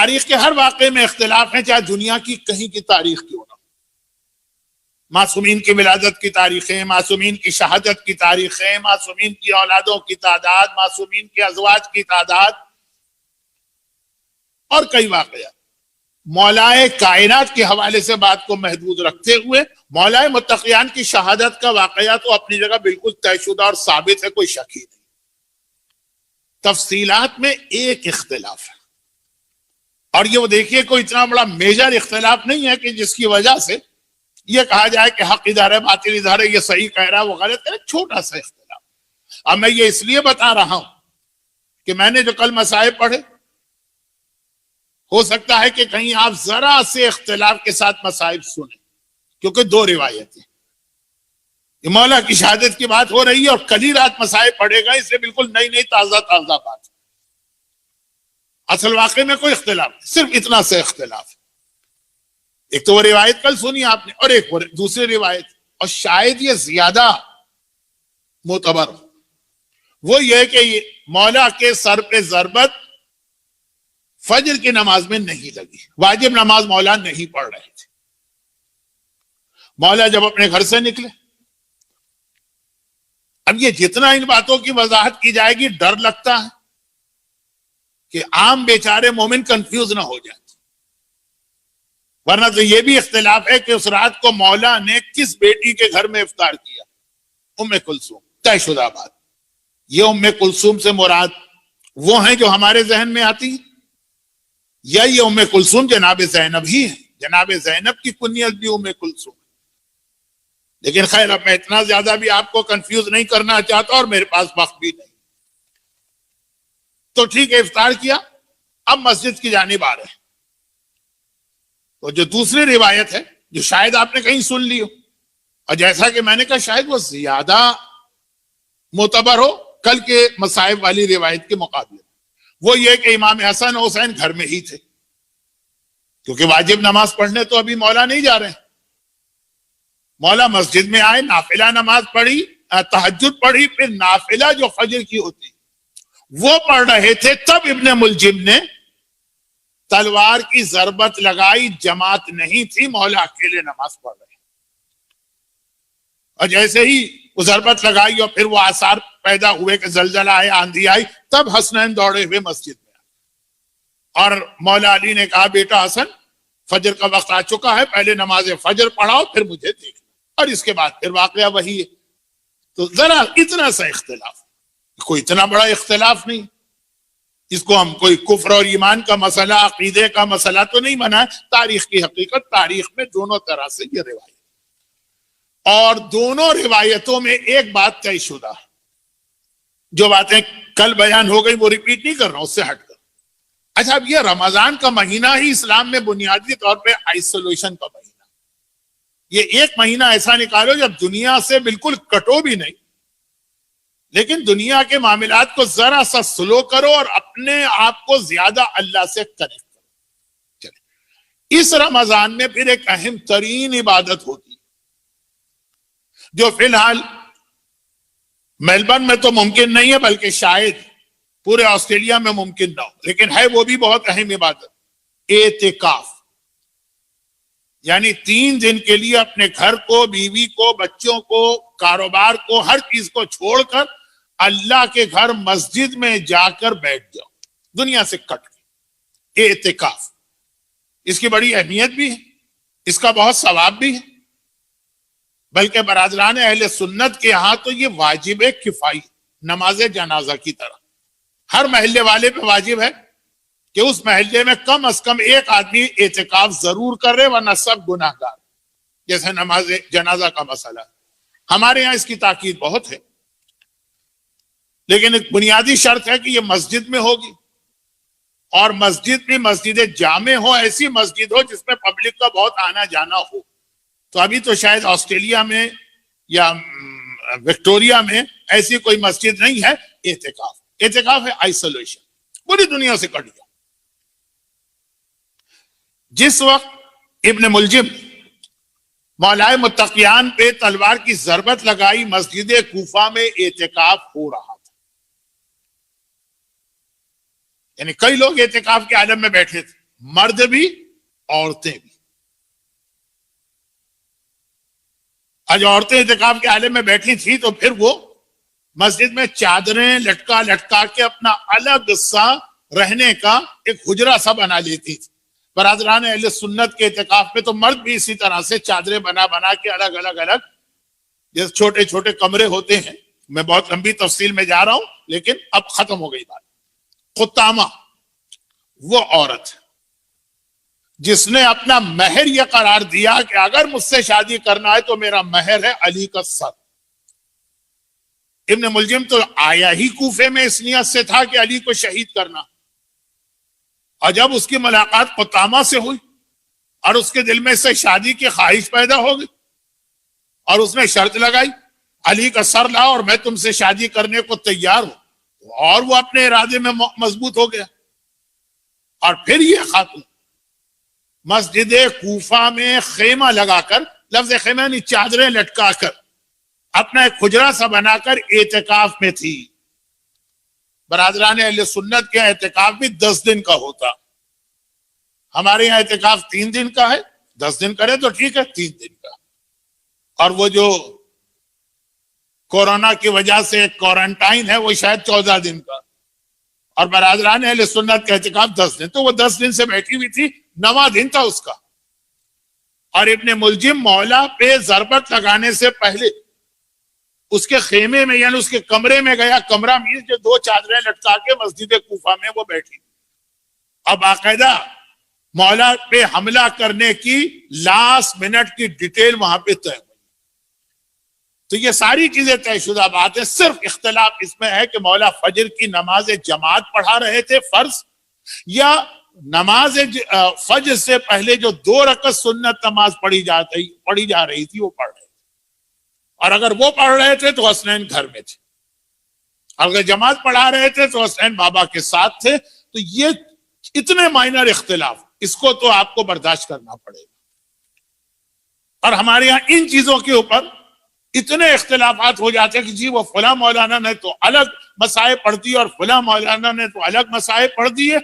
تاریخ کے ہر واقعے میں اختلاف ہیں، چاہے دنیا کی کہیں کی تاریخ کیوں نہ ہو۔ معصومین کی ولادت کی تاریخیں، معصومین کی شہادت کی تاریخیں، معصومین کی اولادوں کی تعداد، معصومین کے ازواج کی تعداد اور کئی واقعات۔ مولائے کائنات کے حوالے سے بات کو محدود رکھتے ہوئے مولائے متقیان کی شہادت کا واقعہ تو اپنی جگہ بالکل طے شدہ اور ثابت ہے، کوئی شک ہی نہیں۔ تفصیلات میں ایک اختلاف ہے، اور یہ وہ دیکھیے کوئی اتنا بڑا میجر اختلاف نہیں ہے کہ جس کی وجہ سے یہ کہا جائے کہ حق ادھر ہے باطل ادھر ہے، یہ صحیح کہہ رہا ہے وہ غلط ہے۔ چھوٹا سا اختلاف۔ اب میں یہ اس لیے بتا رہا ہوں کہ میں نے جو کل مسائل پڑھے، ہو سکتا ہے کہ کہیں آپ ذرا سے اختلاف کے ساتھ مسائل سنیں، کیونکہ دو روایتیں، یہ مولا کی شہادت کی بات ہو رہی ہے اور کل ہی رات مسائل پڑھے گا، اس لیے بالکل نئی نئی تازہ تازہ بات۔ اصل واقعے میں کوئی اختلاف نہیں، صرف اتنا سے اختلاف ہے۔ ایک تو وہ روایت کل سنی آپ نے، اور ایک دوسری روایت، اور شاید یہ زیادہ معتبر ہو، وہ یہ کہ یہ مولا کے سر پہ ضربت فجر کی نماز میں نہیں لگی، واجب نماز مولا نہیں پڑھ رہے تھے۔ مولا جب اپنے گھر سے نکلے، اب یہ جتنا ان باتوں کی وضاحت کی جائے گی ڈر لگتا ہے کہ عام بیچارے مومن کنفیوز نہ ہو جائے، ورنہ تو یہ بھی اختلاف ہے کہ اس رات کو مولا نے کس بیٹی کے گھر میں افطار کیا۔ ام کلثوم، طے شدہ بات۔ یہ ام کلثوم سے مراد وہ ہیں جو ہمارے ذہن میں آتی ہیں، یا یہ ام کلثوم جناب زینب ہی ہے؟ جناب زینب کی کنیت بھی ام کلثوم ہے۔ لیکن خیر، اب میں اتنا زیادہ بھی آپ کو کنفیوز نہیں کرنا چاہتا، اور میرے پاس وقت بھی نہیں۔ تو ٹھیک ہے، افطار کیا، اب مسجد کی جانب آ رہے ہیں۔ تو جو دوسری روایت ہے، جو شاید آپ نے کہیں سن لی ہو، اور جیسا کہ میں نے کہا شاید وہ زیادہ معتبر ہو کل کے مصائب والی روایت کے مقابلے، وہ یہ کہ امام حسن حسین گھر میں ہی تھے، کیونکہ واجب نماز پڑھنے تو ابھی مولا نہیں جا رہے ہیں۔ مولا مسجد میں آئے، نافلہ نماز پڑھی، تہجد پڑھی، پھر نافلہ جو فجر کی ہوتی وہ پڑھ رہے تھے، تب ابن ملجم نے تلوار کی ضربت لگائی۔ جماعت نہیں تھی، مولا اکیلے نماز پڑھ رہے، اور جیسے ہی وہ ضربت لگائی اور پھر وہ آثار پیدا ہوئے کہ زلزلہ آئے، آندھی آئی، تب حسنین دوڑے ہوئے مسجد میں آئے، اور مولا علی نے کہا بیٹا حسن، فجر کا وقت آ چکا ہے، پہلے نماز فجر پڑھاؤ پھر مجھے دیکھنا۔ اور اس کے بعد پھر واقعہ وہی ہے۔ تو ذرا اتنا سا اختلاف، کوئی اتنا بڑا اختلاف نہیں، اس کو ہم کوئی کفر اور ایمان کا مسئلہ، عقیدے کا مسئلہ تو نہیں بنا۔ تاریخ کی حقیقت، تاریخ میں دونوں طرح سے یہ روایت، اور دونوں روایتوں میں ایک بات طے شدہ ہے۔ جو باتیں کل بیان ہو گئی وہ ریپیٹ نہیں کر رہا ہوں، اس سے ہٹ کر۔ اچھا، اب یہ رمضان کا مہینہ ہی اسلام میں بنیادی طور پہ آئسولیشن کا مہینہ، یہ ایک مہینہ ایسا نکالو جب دنیا سے بالکل کٹو بھی نہیں، لیکن دنیا کے معاملات کو ذرا سا سلو کرو اور اپنے آپ کو زیادہ اللہ سے کنیکٹ کرو۔ چلے، اس رمضان میں پھر ایک اہم ترین عبادت ہوتی ہے، جو فی الحال میلبرن میں تو ممکن نہیں ہے، بلکہ شاید پورے آسٹریلیا میں ممکن نہ ہو، لیکن ہے وہ بھی بہت اہم عبادت، اعتکاف۔ یعنی 3 دن کے لیے اپنے گھر کو، بیوی کو، بچوں کو، کاروبار کو، ہر چیز کو چھوڑ کر اللہ کے گھر مسجد میں جا کر بیٹھ جاؤ، دنیا سے کٹ کے۔ اعتکاف، اس کی بڑی اہمیت بھی ہے، اس کا بہت ثواب بھی ہے، بلکہ برادران اہل سنت کے ہاں تو یہ واجب کفائی، نماز جنازہ کی طرح ہر محلے والے پہ واجب ہے کہ اس محلے میں کم از کم ایک آدمی اعتکاف ضرور کرے، ورنہ سب گناہ گار، جیسے نماز جنازہ کا مسئلہ۔ ہمارے ہاں اس کی تاکید بہت ہے، لیکن ایک بنیادی شرط ہے کہ یہ مسجد میں ہوگی، اور مسجد بھی مسجد جامع ہو، ایسی مسجد ہو جس میں پبلک کا بہت آنا جانا ہو۔ تو ابھی تو شاید آسٹریلیا میں یا وکٹوریا میں ایسی کوئی مسجد نہیں ہے۔ اعتکاف ہے آئسولیشن، پوری دنیا سے کٹ گیا۔ جس وقت ابن ملجم مولائے متقیان پہ تلوار کی ضربت لگائی، مسجد کوفہ میں اعتکاف ہو رہا تھا، یعنی کئی لوگ اعتکاف کے عالم میں بیٹھے تھے، مرد بھی عورتیں بھی. آج عورتیں اعتکاف کے حالے میں بیٹھی تھی تو پھر وہ مسجد میں چادریں لٹکا لٹکا کے اپنا الگ سا رہنے کا ایک حجرہ سا بنا لیتی تھی. برادران اہل سنت کے اعتکاف میں تو مرد بھی اسی طرح سے چادریں بنا بنا کے الگ الگ جیسے چھوٹے چھوٹے کمرے ہوتے ہیں. میں بہت لمبی تفصیل میں جا رہا ہوں لیکن اب ختم ہو گئی بات. خطامہ وہ عورت جس نے اپنا مہر یہ قرار دیا کہ اگر مجھ سے شادی کرنا ہے تو میرا مہر ہے علی کا سر. ابن ملجم تو آیا ہی کوفے میں اس نیت سے تھا کہ علی کو شہید کرنا, اور جب اس کی ملاقات خطامہ سے ہوئی اور اس کے دل میں سے شادی کی خواہش پیدا ہو گئی اور اس نے شرط لگائی علی کا سر لاؤ اور میں تم سے شادی کرنے کو تیار ہوں, اور وہ اپنے ارادے میں مضبوط ہو گیا. اور پھر یہ خاتون مسجد کوفہ میں خیمہ لگا کر, لفظ خیمہ یعنی چادریں لٹکا کر, اپنا ایک حجرہ سا بنا کر اعتکاف میں تھی. برادران اہل سنت کے اعتکاف بھی 10 دن کا ہوتا. ہمارے یہاں اعتکاف 3 دن کا ہے, 10 دن کرے تو ٹھیک ہے, 3 دن کا. اور وہ جو کورونا کی وجہ سے کوارنٹائن ہے وہ شاید 14 دن کا. اور برادران اہل سنت کا اعتکاف 10 دن, تو وہ 10 دن سے بیٹھی ہوئی تھی, 9واں دن تھا اس کا. اور ابن ملجم مولا پہ ضربت لگانے سے پہلے اس کے خیمے میں یعنی اس کے کمرے میں گیا. کمرہ مینس جو 2 چادریں لٹکا کے مسجد کوفہ میں وہ بیٹھی. اب باقاعدہ مولا پہ حملہ کرنے کی لاسٹ منٹ کی ڈیٹیل وہاں پہ طے ہوئی. تو یہ ساری چیزیں طے شدہ بات ہے. صرف اختلاف اس میں ہے کہ مولا فجر کی نماز جماعت پڑھا رہے تھے فرض, یا نماز فجر سے پہلے جو 2 رکعت سنت نماز پڑھی جا رہی تھی وہ پڑھ رہے تھے. اور اگر وہ پڑھ رہے تھے تو حسنین گھر میں تھے, اگر جماعت پڑھا رہے تھے تو حسنین بابا کے ساتھ تھے. تو یہ اتنے مائنر اختلاف, اس کو تو آپ کو برداشت کرنا پڑے گا. اور ہمارے یہاں ان چیزوں کے اوپر اتنے اختلافات ہو جاتے ہیں کہ جی وہ فلاں مولانا نے تو الگ مسائل پڑھ دیے اور فلاں مولانا نے تو الگ مسائل پڑھ دیے.